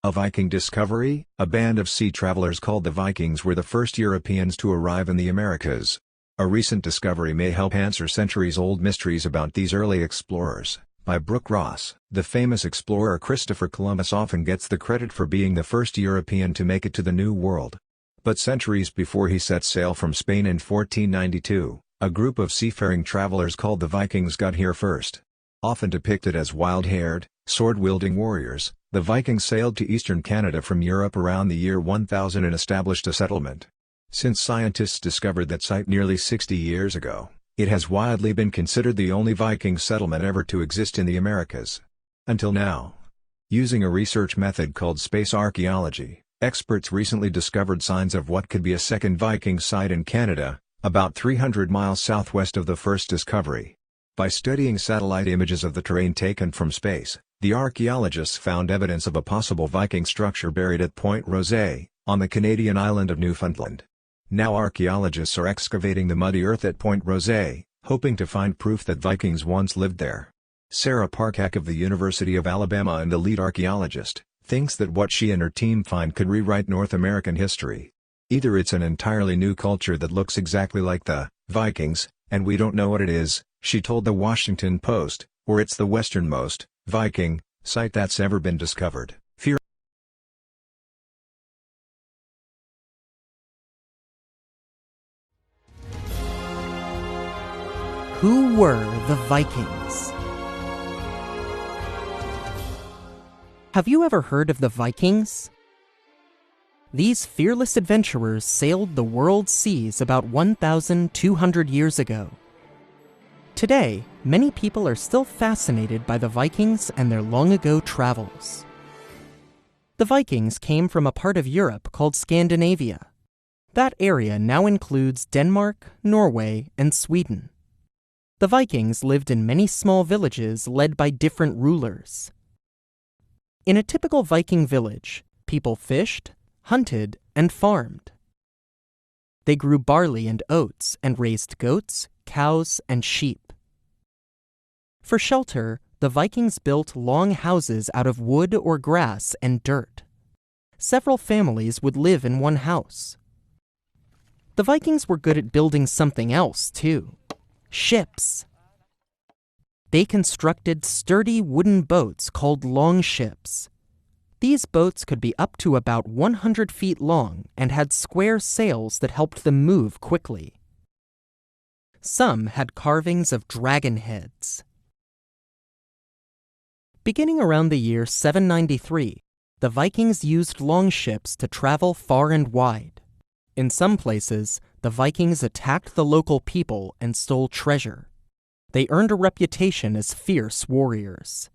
A Viking Discovery, a band of sea travelers called the Vikings were the first Europeans to arrive in the Americas. A recent discovery may help answer centuries-old mysteries about these early explorers. By Brooke Ross. The famous explorer Christopher Columbus often gets the credit for being the first European to make it to the New World. But centuries before he set sail from Spain in 1492, a group of seafaring travelers called the Vikings got here first. Often depicted as wild-haired, sword-wielding warriors, the Vikings sailed to eastern Canada from Europe around the year 1000 and established a settlement. Since scientists discovered that site nearly 60 years ago, it has widely been considered the only Viking settlement ever to exist in the Americas. Until now. Using a research method called space archaeology, experts recently discovered signs of what could be a second Viking site in Canada, about 300 miles southwest of the first discovery. By studying satellite images of the terrain taken from space, the archaeologists found evidence of a possible Viking structure buried at Point Rosé, on the Canadian island of Newfoundland. Now archaeologists are excavating the muddy earth at Point Rosé, hoping to find proof that Vikings once lived there. Sarah Parcak of the University of Alabama and a lead archaeologist, thinks that what she and her team find could rewrite North American history. Either it's an entirely new culture that looks exactly like the Vikings, and we don't know what it is, she told the Washington Post, or it's the westernmost Viking site that's ever been discovered. Who were the Vikings? Have you ever heard of the Vikings? These fearless adventurers sailed the world's seas about 1,200 years ago. Today, many people are still fascinated by the Vikings and their long-ago travels. The Vikings came from a part of Europe called Scandinavia. That area now includes Denmark, Norway, and Sweden. The Vikings lived in many small villages led by different rulers. In a typical Viking village, people fished, hunted, and farmed. They grew barley and oats and raised goats, cows, and sheep. For shelter, the Vikings built long houses out of wood or grass and dirt. Several families would live in one house. The Vikings were good at building something else, too: ships. They constructed sturdy wooden boats called longships. These boats could be up to about 100 feet long and had square sails that helped them move quickly. Some had carvings of dragon heads. Beginning around the year 793, the Vikings used longships to travel far and wide. In some places, the Vikings attacked the local people and stole treasure. They earned a reputation as fierce warriors.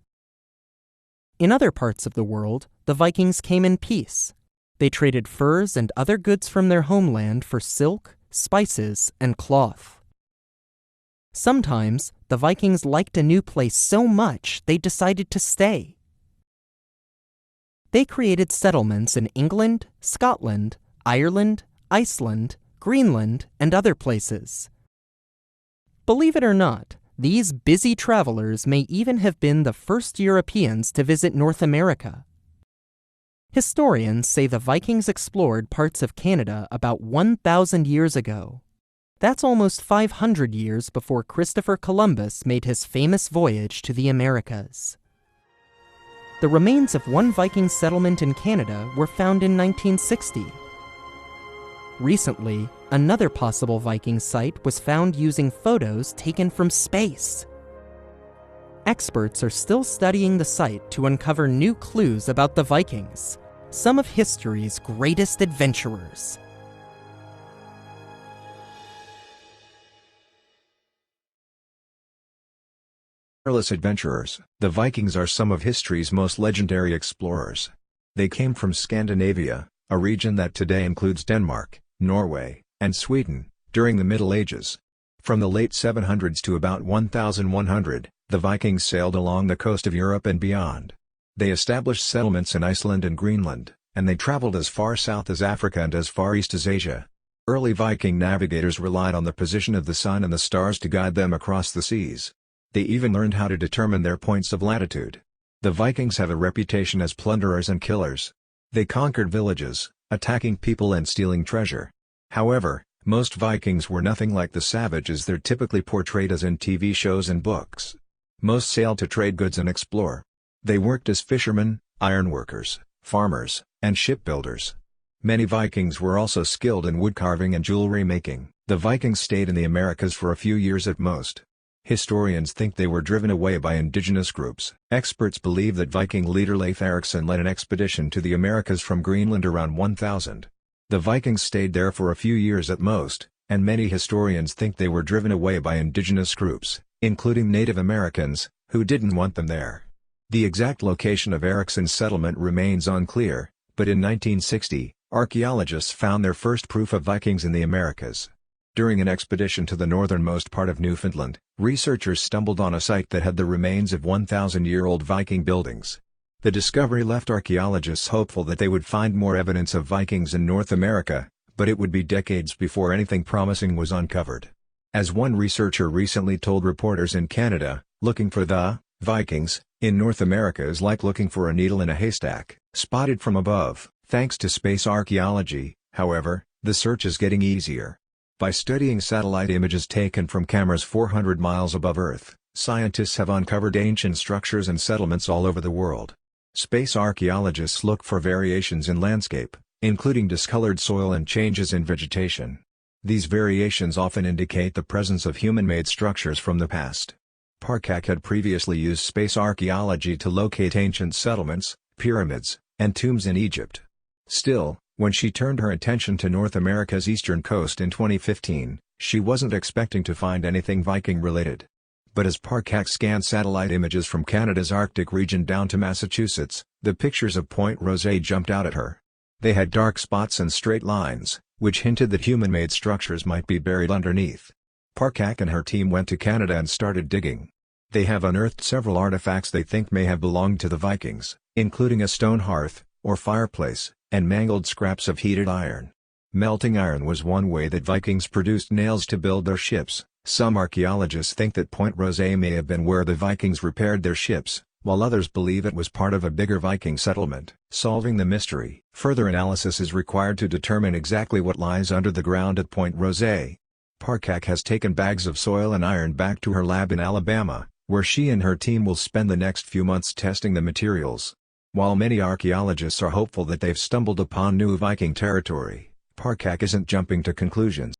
In other parts of the world, the Vikings came in peace. They traded furs and other goods from their homeland for silk, spices, and cloth. Sometimes, the Vikings liked a new place so much they decided to stay. They created settlements in England, Scotland, Ireland, Iceland, Greenland, and other places. Believe it or not, these busy travelers may even have been the first Europeans to visit North America. Historians say the Vikings explored parts of Canada about 1,000 years ago. That's almost 500 years before Christopher Columbus made his famous voyage to the Americas. The remains of one Viking settlement in Canada were found in 1960. Recently, another possible Viking site was found using photos taken from space. Experts are still studying the site to uncover new clues about the Vikings, some of history's greatest adventurers. Fearless adventurers, the Vikings are some of history's most legendary explorers. They came from Scandinavia, a region that today includes Denmark, Norway, and Sweden, during the Middle Ages. From the late 700s to about 1100, the Vikings sailed along the coast of Europe and beyond. They established settlements in Iceland and Greenland, and they traveled as far south as Africa and as far east as Asia. Early Viking navigators relied on the position of the sun and the stars to guide them across the seas. They even learned how to determine their points of latitude. The Vikings have a reputation as plunderers and killers. They conquered villages, attacking people and stealing treasure. However, most Vikings were nothing like the savages they're typically portrayed as in TV shows and books. Most sailed to trade goods and explore. They worked as fishermen, ironworkers, farmers, and shipbuilders. Many Vikings were also skilled in woodcarving and jewelry making. The Vikings stayed in the Americas for a few years at most. Historians think they were driven away by indigenous groups. Experts believe that Viking leader Leif Erikson led an expedition to the Americas from Greenland around 1000. The Vikings stayed there for a few years at most, and many historians think they were driven away by indigenous groups, including Native Americans, who didn't want them there. The exact location of Erikson's settlement remains unclear, but in 1960, archaeologists found their first proof of Vikings in the Americas. During an expedition to the northernmost part of Newfoundland, researchers stumbled on a site that had the remains of 1,000-year-old Viking buildings. The discovery left archaeologists hopeful that they would find more evidence of Vikings in North America, but it would be decades before anything promising was uncovered. As one researcher recently told reporters in Canada, looking for the Vikings in North America is like looking for a needle in a haystack, spotted from above. Thanks to space archaeology, however, the search is getting easier. By studying satellite images taken from cameras 400 miles above Earth, scientists have uncovered ancient structures and settlements all over the world. Space archaeologists look for variations in landscape, including discolored soil and changes in vegetation. These variations often indicate the presence of human-made structures from the past. Parkak had previously used space archaeology to locate ancient settlements, pyramids, and tombs in Egypt. Still, when she turned her attention to North America's eastern coast in 2015, she wasn't expecting to find anything Viking-related. But as Parkak scanned satellite images from Canada's Arctic region down to Massachusetts, the pictures of Point Rosé jumped out at her. They had dark spots and straight lines, which hinted that human-made structures might be buried underneath. Parkak and her team went to Canada and started digging. They have unearthed several artifacts they think may have belonged to the Vikings, including a stone hearth, or fireplace, and mangled scraps of heated iron. Melting iron was one way that Vikings produced nails to build their ships. Some archaeologists think that Point Rosé may have been where the Vikings repaired their ships, while others believe it was part of a bigger Viking settlement. Solving the mystery. Further analysis is required to determine exactly what lies under the ground at Point Rosé. Parkak has taken bags of soil and iron back to her lab in Alabama, where she and her team will spend the next few months testing the materials. While many archaeologists are hopeful that they've stumbled upon new Viking territory, Parkak isn't jumping to conclusions.